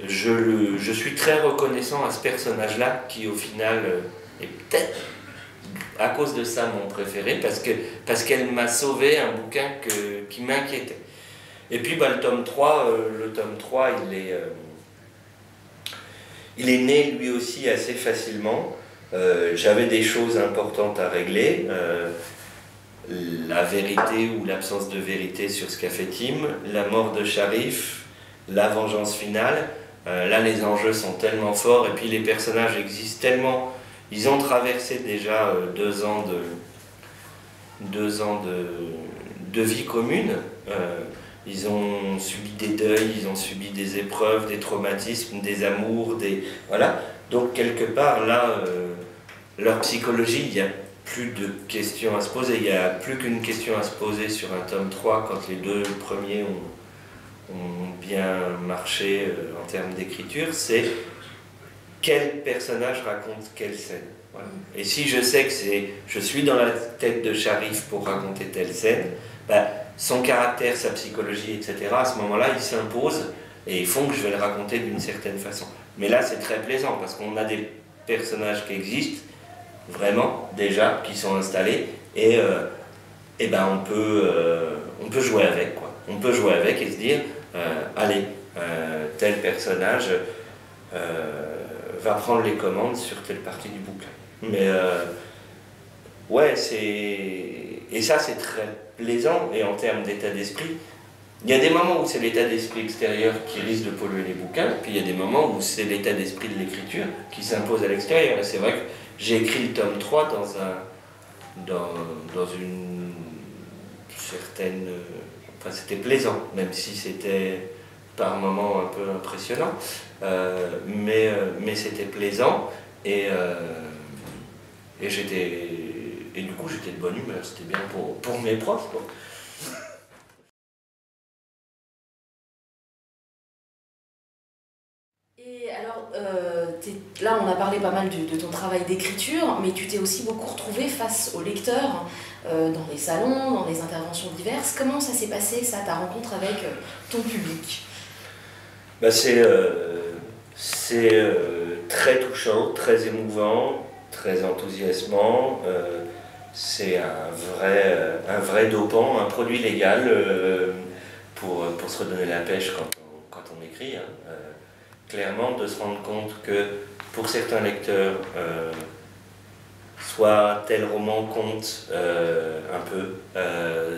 je suis très reconnaissant à ce personnage-là qui, au final, est peut-être à cause de ça mon préféré, parce qu'elle m'a sauvé un bouquin qui m'inquiétait. Et puis bah, le tome 3, il est né lui aussi assez facilement. J'avais des choses importantes à régler. La vérité ou l'absence de vérité sur ce qu'a fait Tim, la mort de Sharif, la vengeance finale. Là, les enjeux sont tellement forts et puis les personnages existent tellement. Ils ont traversé déjà 2 ans de vie commune. Ils ont subi des deuils, ils ont subi des épreuves, des traumatismes, des amours, voilà. Donc quelque part, là, leur psychologie, il n'y a plus de questions à se poser. Il n'y a plus qu'une question à se poser sur un tome 3 quand les 2 premiers ont bien marché en termes d'écriture. C'est quel personnage raconte quelle scène. Voilà. Et si je sais que je suis dans la tête de Sharif pour raconter telle scène, bah, son caractère, sa psychologie, etc., à ce moment-là, ils s'imposent et ils font que je vais le raconter d'une certaine façon. Mais là, c'est très plaisant parce qu'on a des personnages qui existent, vraiment, déjà, qui sont installés, et ben on peut jouer avec, quoi. On peut jouer avec et se dire, allez, tel personnage va prendre les commandes sur telle partie du bouquin. Mais ouais, et ça c'est très plaisant, et en termes d'état d'esprit, il y a des moments où c'est l'état d'esprit extérieur qui risque de polluer les bouquins, puis il y a des moments où c'est l'état d'esprit de l'écriture qui s'impose à l'extérieur. Et c'est vrai que j'ai écrit le tome 3 dans une certaine... Enfin, c'était plaisant, même si c'était par moments un peu impressionnant, mais c'était plaisant, et du coup j'étais de bonne humeur, c'était bien pour mes profs, quoi. Et alors, là on a parlé pas mal de ton travail d'écriture, mais tu t'es aussi beaucoup retrouvé face aux lecteurs, dans les salons, dans les interventions diverses. Comment ça s'est passé, ça, ta rencontre avec ton public? Bah, c'est très touchant, très émouvant, très enthousiasmant. C'est un vrai dopant, un produit légal pour se redonner la pêche quand on écrit. Hein. Clairement, de se rendre compte que pour certains lecteurs, soit tel roman compte un peu,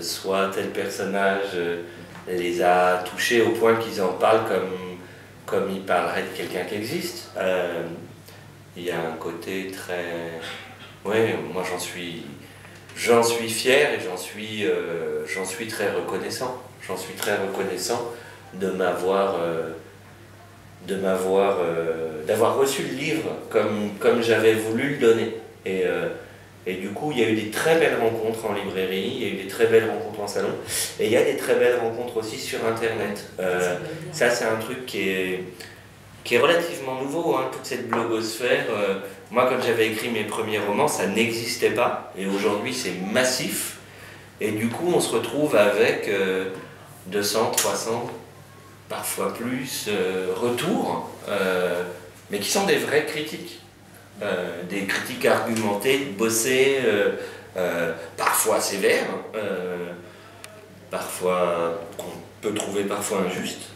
soit tel personnage les a touchés au point qu'ils en parlent comme ils parleraient de quelqu'un qui existe. Il y a un côté très... Oui, moi j'en suis fier et j'en suis très reconnaissant. J'en suis très reconnaissant d'avoir reçu le livre comme j'avais voulu le donner. Et du coup, il y a eu des très belles rencontres en librairie, il y a eu des très belles rencontres en salon, et il y a des très belles rencontres aussi sur Internet. Ça, c'est un truc qui est relativement nouveau, hein, toute cette blogosphère. Moi, quand j'avais écrit mes premiers romans, ça n'existait pas, et aujourd'hui, c'est massif. Et du coup, on se retrouve avec 200, 300, parfois plus, retours, mais qui sont des vraies critiques. des critiques argumentées, bossées, parfois sévères, parfois qu'on peut trouver parfois injustes,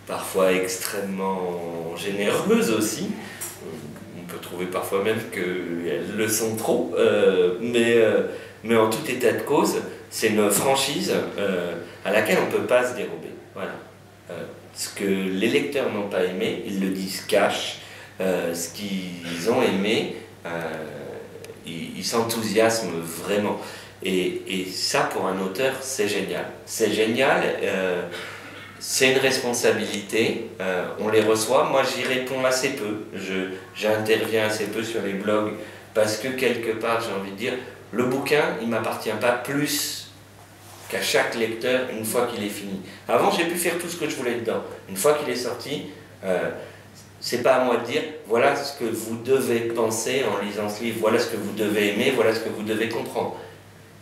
parfois extrêmement généreuses aussi. On peut trouver parfois même qu'elles le sont trop, mais en tout état de cause, c'est une franchise à laquelle on ne peut pas se dérober. Voilà. Ce que les lecteurs n'ont pas aimé, ils le disent cash. Ce qu'ils ont aimé, ils s'enthousiasment vraiment. Et ça, pour un auteur, c'est génial. C'est génial, c'est une responsabilité. On les reçoit. Moi, j'y réponds assez peu. J'interviens assez peu sur les blogs parce que, quelque part, j'ai envie de dire, le bouquin, il ne m'appartient pas plus qu'à chaque lecteur une fois qu'il est fini. Avant, j'ai pu faire tout ce que je voulais dedans. Une fois qu'il est sorti, c'est pas à moi de dire voilà ce que vous devez penser en lisant ce livre, voilà ce que vous devez aimer, voilà ce que vous devez comprendre.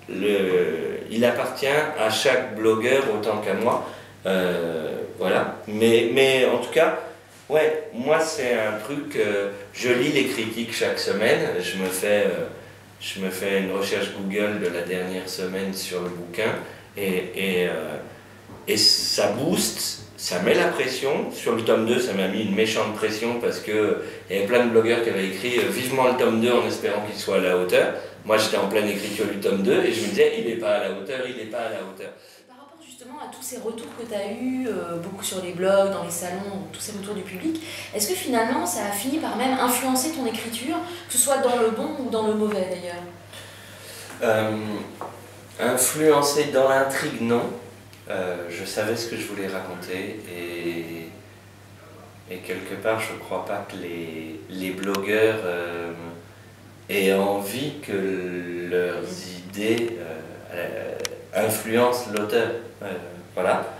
Il appartient à chaque blogueur autant qu'à moi. Voilà. Mais en tout cas, ouais, moi c'est un truc, je lis les critiques chaque semaine, je me fais une recherche Google de la dernière semaine sur le bouquin et ça booste. Ça met la pression. Sur le tome 2, ça m'a mis une méchante pression parce qu'il y avait plein de blogueurs qui avaient écrit vivement le tome 2 en espérant qu'il soit à la hauteur. Moi, j'étais en pleine écriture du tome 2 et je me disais, il n'est pas à la hauteur, il n'est pas à la hauteur. Par rapport justement à tous ces retours que tu as eus, beaucoup sur les blogs, dans les salons, tous ces retours du public, est-ce que finalement ça a fini par même influencer ton écriture, que ce soit dans le bon ou dans le mauvais d'ailleurs? Influencer dans l'intrigue, non. Je savais ce que je voulais raconter et quelque part je ne crois pas que les blogueurs aient envie que leurs idées influencent l'auteur. Voilà.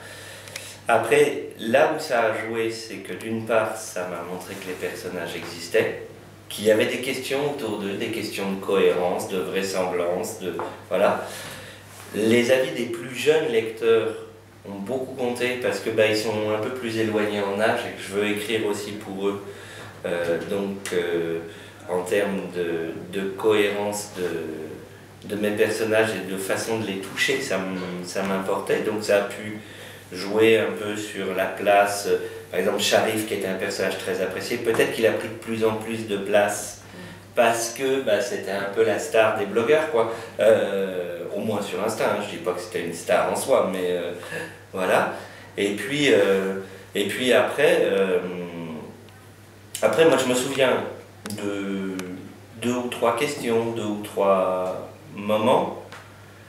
Après, là où ça a joué, c'est que d'une part ça m'a montré que les personnages existaient, qu'il y avait des questions autour d'eux, des questions de cohérence, de vraisemblance, voilà. Les avis des plus jeunes lecteurs ont beaucoup compté parce que ils sont un peu plus éloignés en âge et que je veux écrire aussi pour eux. En termes de cohérence de mes personnages et de façon de les toucher, ça m'importait. Donc ça a pu jouer un peu sur la place. Par exemple, Sharif, qui était un personnage très apprécié, peut-être qu'il a pris de plus en plus de place parce que c'était un peu la star des blogueurs, quoi. Au moins sur Insta, hein. Je dis pas que c'était une star en soi, mais voilà. Et puis après, moi je me souviens de 2 ou 3 questions, 2 ou 3 moments.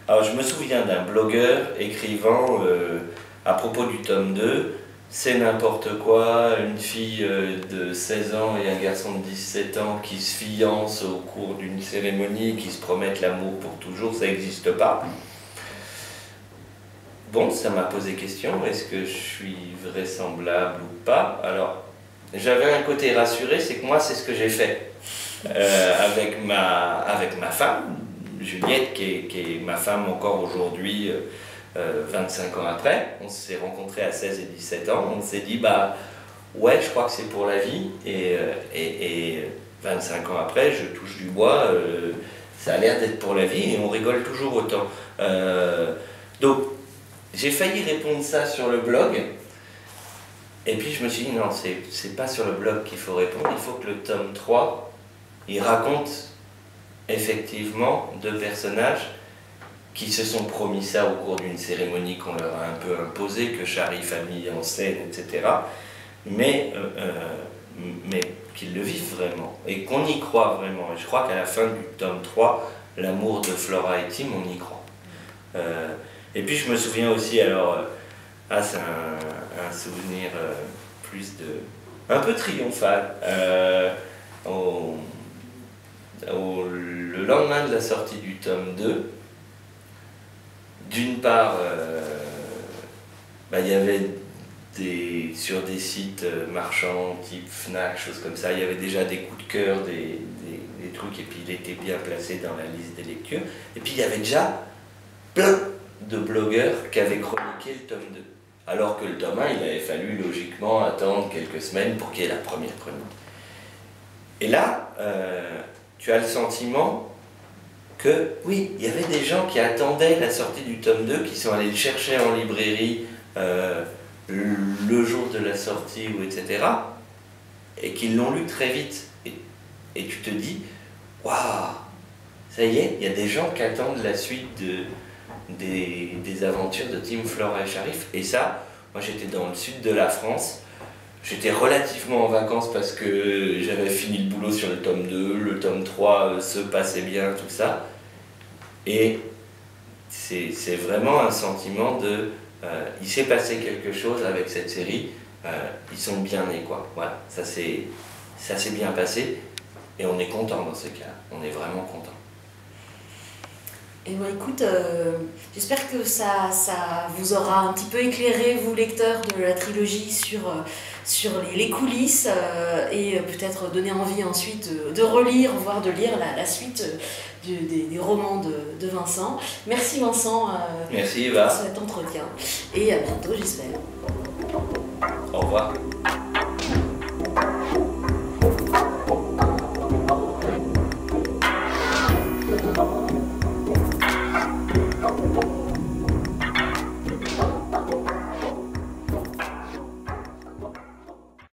Alors je me souviens d'un blogueur écrivant à propos du tome 2, c'est n'importe quoi, une fille de 16 ans et un garçon de 17 ans qui se fiancent au cours d'une cérémonie, qui se promettent l'amour pour toujours, ça n'existe pas. Bon, ça m'a posé question, est-ce que je suis vraisemblable ou pas? Alors, j'avais un côté rassuré, c'est que moi, c'est ce que j'ai fait avec ma femme, Juliette, qui est ma femme encore aujourd'hui, 25 ans après. On s'est rencontrés à 16 et 17 ans, on s'est dit, ouais, je crois que c'est pour la vie, et 25 ans après, je touche du bois, ça a l'air d'être pour la vie, et on rigole toujours autant. Donc, j'ai failli répondre ça sur le blog, et puis je me suis dit, non, c'est pas sur le blog qu'il faut répondre, il faut que le tome 3, il raconte effectivement 2 personnages qui se sont promis ça au cours d'une cérémonie qu'on leur a un peu imposée, que Sharif a mis en scène, etc. Mais qu'ils le vivent vraiment, et qu'on y croit vraiment. Et je crois qu'à la fin du tome 3, l'amour de Flora et Tim, on y croit. Et puis je me souviens aussi, alors, c'est un souvenir un peu triomphal. Le lendemain de la sortie du tome 2, d'une part, il y avait sur des sites marchands type Fnac, choses comme ça, il y avait déjà des coups de cœur, des trucs, et puis il était bien placé dans la liste des lectures. Et puis il y avait déjà plein de blogueurs qui avaient chroniqué le tome 2. Alors que le tome 1, il avait fallu logiquement attendre quelques semaines pour qu'il y ait la première chronique. Et là, tu as le sentiment que, oui, il y avait des gens qui attendaient la sortie du tome 2, qui sont allés le chercher en librairie le jour de la sortie, ou etc., et qui l'ont lu très vite. Et tu te dis, waouh, ça y est, il y a des gens qui attendent la suite des aventures de Tim, Flora et Sharif. Et ça, moi j'étais dans le sud de la France, j'étais relativement en vacances parce que j'avais fini le boulot sur le tome 2, le tome 3 se passait bien, tout ça. Et c'est vraiment un sentiment de... il s'est passé quelque chose avec cette série, ils sont bien nés, quoi. Voilà, ça s'est bien passé et on est content dans ce cas, on est vraiment content. Et bon, écoute, j'espère que ça vous aura un petit peu éclairé, vous lecteurs de la trilogie, sur les coulisses et peut-être donné envie ensuite de relire, voire de lire la suite des romans de Vincent. Merci Vincent Merci Eva. pour cet entretien et à bientôt j'espère. Au revoir.